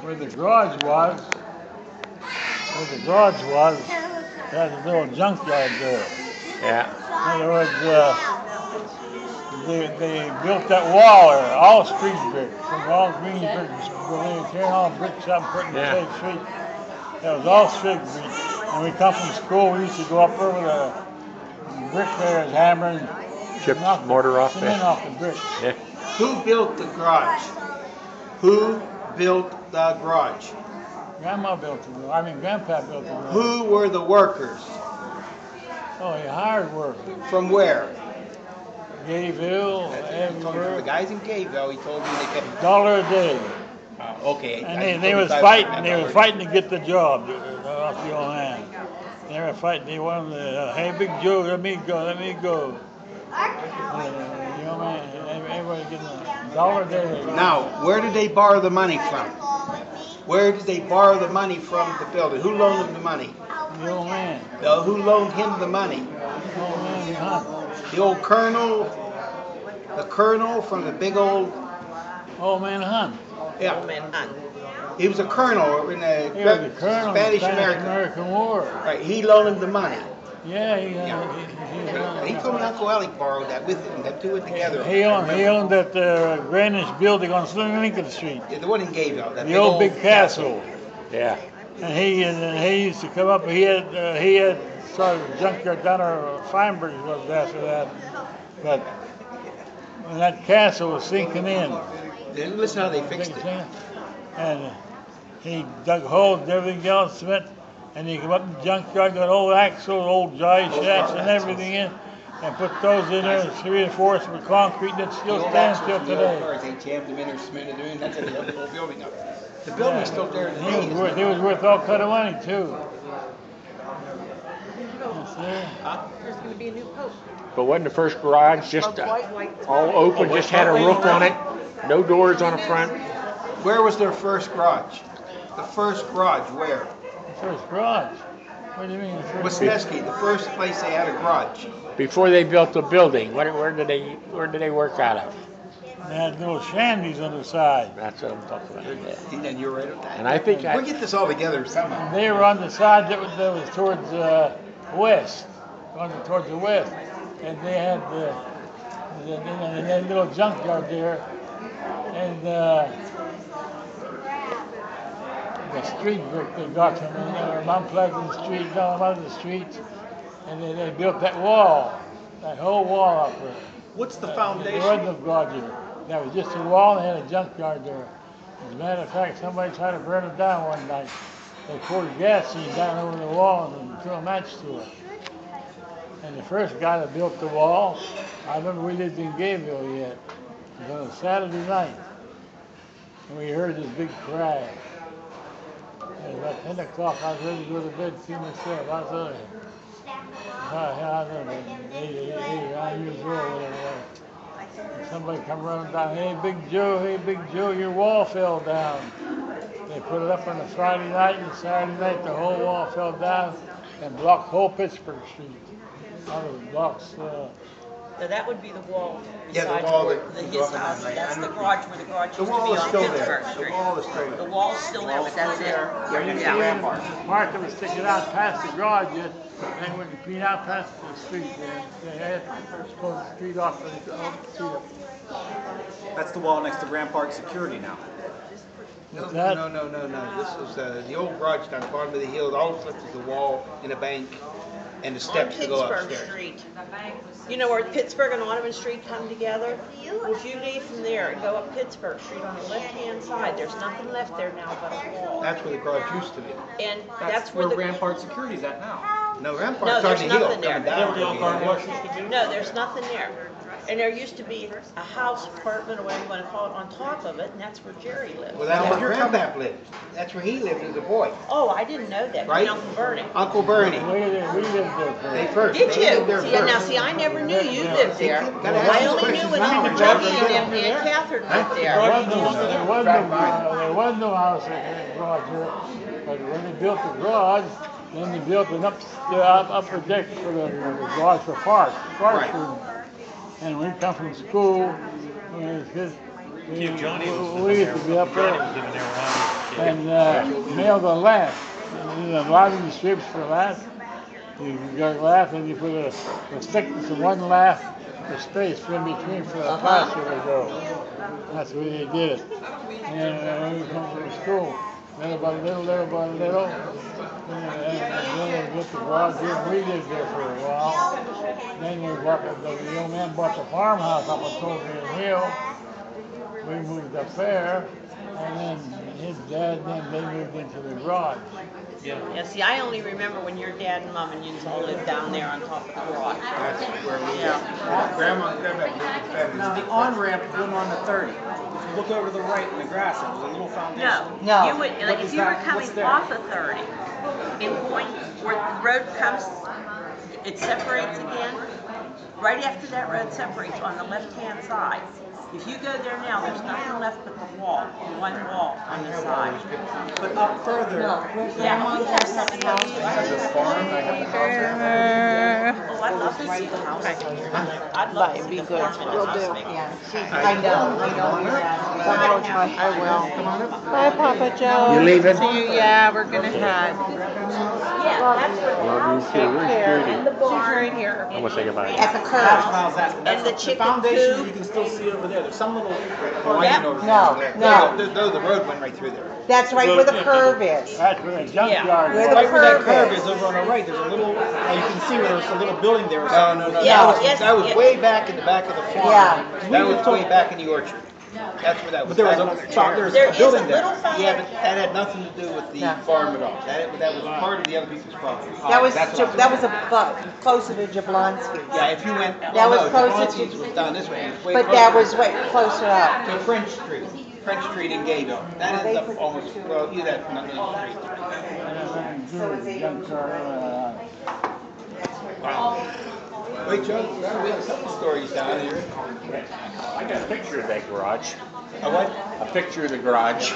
where the garage was, there's a little junkyard there. Yeah. In other words, they built that wall there, all street bricks, from all green bricks. They were tearing all bricks up and putting the same street. That was all street bricks. And we come from school, we used to go up over the bricklayers hammering, Chips mortar off cement off the bricks. Yeah. Who built the garage? Who built the garage? Grandpa built the garage. I mean, Grandpa built the garage. Who were the workers? Oh, he hired work. From where? Gayville, The everywhere. guys in Gayville, he told me they kept. $1 a day. Okay. And they was fighting. They were fighting to get the job off the old man. They were fighting. They wanted to, hey, Big Joe, let me go. You know, man, everybody getting $1 a day. Now, where did they borrow the money from? Where did they borrow the money from to build it? Who loaned them the money? The old man. Who loaned him the money? The old man, huh? The old colonel. The colonel from the big old. Old man Hunt. Yeah. Old man Hunt. He was a colonel in the He was the colonel in the Spanish-American War. Right. He loaned him the money. Yeah, He told me Uncle Alec borrowed that with him. They two it together. He owned that Greenwich building on Lincoln Street. Yeah, the one in Gayville. The old big castle. Yeah. And he used to come up. He had started a junkyard down there. Feinberg was after that, but when that castle was sinking in. Listen how they fixed it. And he dug holes and everything else, cement, and he come up in the junkyard, got old axles, old jive shafts and everything in, and put those in there and reinforced with concrete, and it still stands till today. They jammed them in or cemented them in. That's how they held the whole building up. The building's still there today. He was worth all kind of money too. There's going to be a new pope. But wasn't the first garage just all open, just had a roof on it, no doors on the front? Where was their first garage? The first garage, where? The first garage? What do you mean the first? Wisneski, the first place they had a garage. Before they built the building, where did they work out of? They had little shandies on the side. That's what I'm talking about. Yeah. And you're right on that. And I think We'll get this all together somehow. And they were on the side that was towards west, towards the west, and they had the little junkyard there, and the street brick they got from Mount Pleasant Street, down one of the streets, and they built that wall, that whole wall up there. What's the foundation? There wasn't no garage there. That was just a wall, and they had a junkyard there. As a matter of fact, somebody tried to burn it down one night. They poured a gasoline down over the wall and threw a match to it. And the first guy that built the wall, I remember we lived in Gayville yet. It was on a Saturday night. And we heard this big crash. At about 10 o'clock, I was ready to go to bed and see myself. I was about 89 years old, whatever it was. And somebody come running down, hey, Big Joe, your wall fell down. They put it up on a Friday night, and Saturday night the whole wall fell down and blocked whole Pittsburgh Street. All those blocks. So that would be the wall Yeah, beside the wall his that- house. That's the garage where the garage used to The be wall is on still there. Pittsburgh The Street. wall is still The there. wall's still there, but that's it. The part that was sticking out past the garage, and when you clean out past the street, they had to close the street off the street. That's the wall next to Rampart Security now. No. that? This is the old garage down the bottom of the hill. All that's left is the wall and a bank and the steps to go On upstairs. Pittsburgh Street. You know where Pittsburgh and Ottoman Street come together? Well, if you leave from there and go up Pittsburgh Street on the left-hand side, there's nothing left there now but a wall. That's where the garage used to be. And That's where the Rampart Security's at now. No, No, Rampart's on there's the hill nothing there. coming down. No, there's nothing there. And there used to be a house, apartment, or whatever you want to call it, on top of it, and that's where Jerry lived. Well, that's where Grandpap lived. That's where he lived as a boy. Oh, I didn't know that. Right? Uncle Bernie. Uncle Bernie. We lived there They first. first. Did They lived you? there See, first. now, see, I never knew you lived there. Gotta ask I those only knew questions when now. Uncle Johnny and Aunt Catherine lived there. There was no house in the garage there, but when they built the garage, then they built an upper deck for the garage for parks Right. room. And when we come from school, when we used to be up there. Johnny was living there when I was a and mail the lath. And a lot of these strips for lath. You got a lath and you put a thickness of one lath for space in between for the plaster to go. That's the way they did it. And when we come to the school, little by little, and then they get the garage here. We lived there for a while. Then the young man bought the farmhouse up on Tolkien Hill. We moved up there, and then his dad, they moved into the garage. Yeah, see, I only remember when your dad and mom and you all lived down there on top of the garage. That's where we Yeah. Grandma and Grandpa lived better. Now the on-ramp went on the 30. If you look over to the right in the grass, there's a little foundation. No, you would, like What if is you were that? coming What's there? off of 30 and going where the road comes, it separates again. Right after that road separates on the left-hand side. If you go there now, there's nothing left but the wall, one wall on the side. But up further, Yeah, we have something else. As a farm, I have the house. Oh, I'd love to see the house. I'd love to see the farm in the house, maybe. I know. I will. Bye, Papa Joe. You leaving? See you. Yeah, we're gonna head. Yeah, that's where the Love house you too. Where's and Judy? the She's barn. right here. I'm gonna say goodbye. At the that's curb. miles that. And the The chicken foundation, coop. you can still see over there. There's some little Yep. line over there. No. No, the road went right through there. That's right where the curve is. That's where the junkyard Where was. the Right where that curve curve is. is over on the right, there's a little, you can see where there's a little building there or No, something. no. Yeah, That was yes. way back in the back of the farm. Yeah. That was way back in the orchard. That's where that was. But there was Back a, on the chair. there's There a is a building little there. Yeah, foundation. but that had nothing to do with the No. farm at all. That was part of the other people's property. That was That's what I'm that was saying. closer to Jablonski. Yeah, if you went. That was no, closer Jablonski's to- was down this way. It was way But closer that was way closer up. to French Street. French Street in Gayville. That ends up almost well, you that not Main Street. Wow. Wait, Joe, we have some stories down here. I got a picture of that garage. A what? A picture of the garage.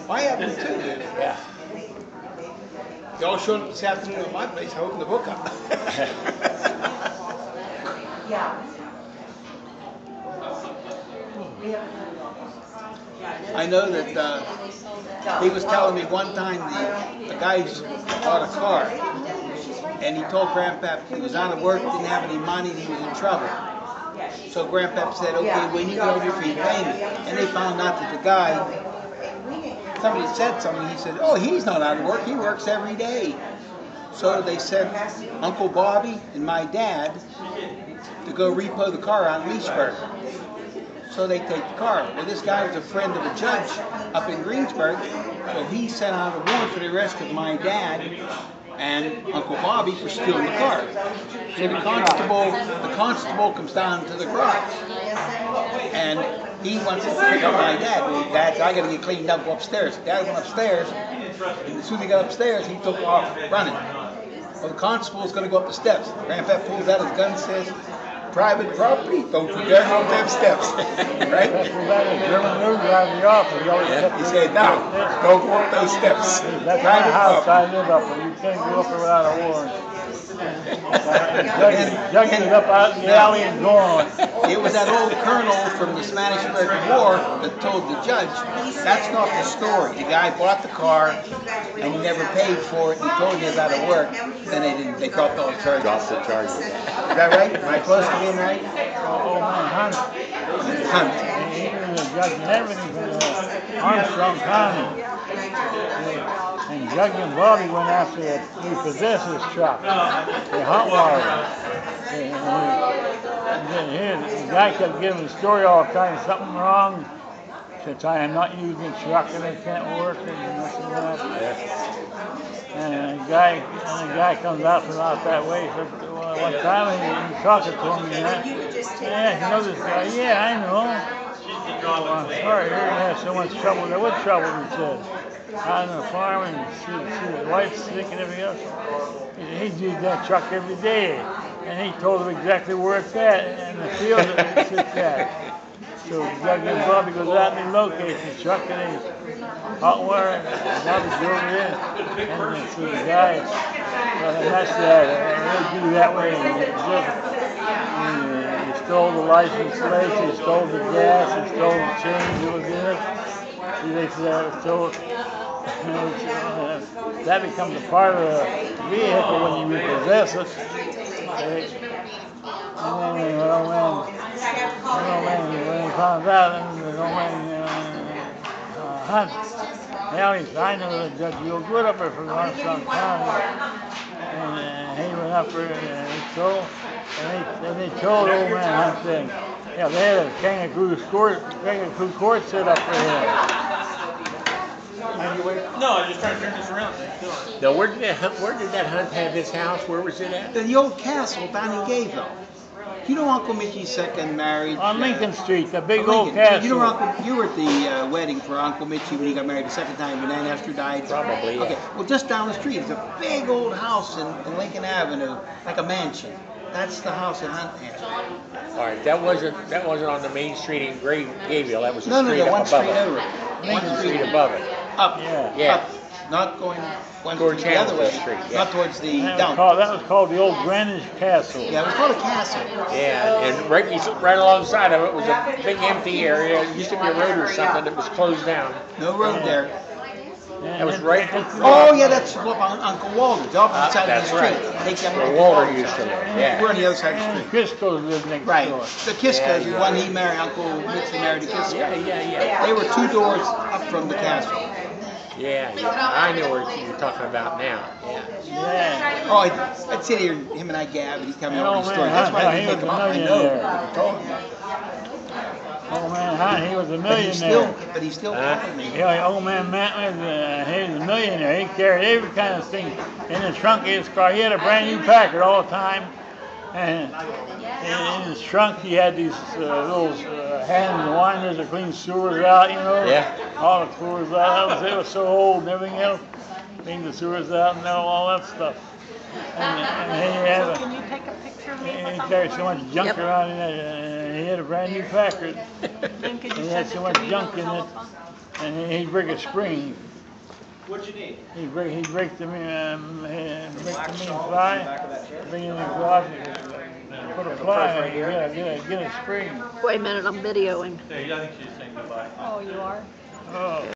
I have them too, dude. Yeah. Y'all showed up this afternoon at my place. I opened the book up. I know that he was telling me one time the guys bought a car, and he told Grandpap he was out of work, didn't have any money, and he was in trouble. So Grandpap said, okay, when you get on your feet, pay me. And they found out that the guy, somebody said something, he said, oh, he's not out of work, he works every day. So they sent Uncle Bobby and my dad to go repo the car out in Leesburg. So they take the car. Well, this guy was a friend of a judge up in Greensburg, so he sent out a warrant for the arrest of my dad and Uncle Bobby for stealing the car. So the constable comes down to the garage, and he wants to pick up my dad. Well, Dad, I got to get cleaned up, go upstairs. Dad went upstairs, and as soon as he got upstairs, he took off running. Well, the constable's going to go up the steps. Grandpa pulls out his gun and says, private property, don't you dare go up them steps. Right? That's where that German news drive the office. He always kept He said, no, don't go up those steps. That's my Private house property. I live up in. You can't go up there without a warrant. Jugging it up out in the alley and gone. It was that old colonel from the Spanish-American War that told the judge, that's not the story. The guy bought the car and he never paid for it. He told you about it work. Then they dropped all the charges. Dropped the charges. Is that right? Am I close to being right? Old man Hunt. Hunt. He was judging everything from Armstrong County. And Juggy and Bobby went after the repossessor's truck. They hot wired him. And then the guy kept giving the story all kinds of something wrong. Since I am not using the truck and it can't work and this and that. And the guy comes out from out that way. He said, well, one time he was talking to him and that. Yeah, you know this guy? Yeah, I know. Oh, I'm sorry, you're gonna have so much trouble there. What trouble? He said. Out on the farm and see his wife sick and everything else. He'd use that truck every day. And he told him exactly where it's at and the field that it sits at. So Doug and Bobby goes out and he locates the truck and he hot wire and Bobby drove it in. And then so the guy, well, that's that. They do that way. And he stole the license plate, he stole the gas, he stole the change that was in it. They said, so that becomes a part of the vehicle when you repossess it. And then when he found out, and the old man Hunt, hell, I know the judge real good up there from Armstrong County. And he went up there and he told, and they told old man Hunt then, yeah, they had a kangaroo court set up for him. No, I'm just trying to turn this around. Now, where did that Hunt have his house? Where was it at? The old castle down in Gayville. You know Uncle Mitchie's second marriage? On Lincoln Street, the big on old Lincoln. castle. You know, you were at the wedding for Uncle Mitchie when he got married the second time when Aunt Esther died? Probably, yeah. Okay, well, just down the street is a big old house in Lincoln Avenue, like a mansion. That's the house in Hunt had. All right, that wasn't on the main street in Gayville. That was a No, street one up street above over it. it. One street above it. Up. Yeah. Up. Not going one Towards street the other way. Hamilton Street, yeah. Not towards the That down. was called the old Greenwich Castle. Yeah, it was called a castle. Yeah, and right alongside of it was a big empty area. It used to be a road or something that was closed down. No road there. That was right. Oh, yeah, that's Uncle Walter's, off the side of That's the street. right. They kept Where Walter used to live. Yeah. We're on the other side of the And street. Crisco's lived next Right. door. The Kiskos, Yeah, when he married, Uncle Mitchie married the Kiskos. Yeah. They were 2 doors up from the castle. Yeah. I know what you're talking about now. Yeah. Yeah. Oh, I'd sit here, him and I gab, and he's telling me all Old these man stories. That's Hunt, why I he didn't was make a them up. I know. millionaire. I told him. Old man Hunt, he was a But he's still millionaire. calling me. Yeah, old man Matt was he was a millionaire. He carried every kind of thing in the trunk of his car. He had a brand new Packard all the time, and in his trunk he had these little hand winders to clean sewers out. You know, Yeah. all the sewers out. It was so old and everything else. Clean the sewers out and all that stuff. And he had a. Can you take a picture of me? He carried so much junk around in it. He had a brand new Packard. Then could you He had send so it much to me junk on in the it, telephone? and he'd break a spring. What you need? He'd break the main Fly. fly, bring it in the garage, and put a fly in it, get a spring. Wait a minute, I'm videoing. I think she's saying goodbye. Oh, you are? Oh.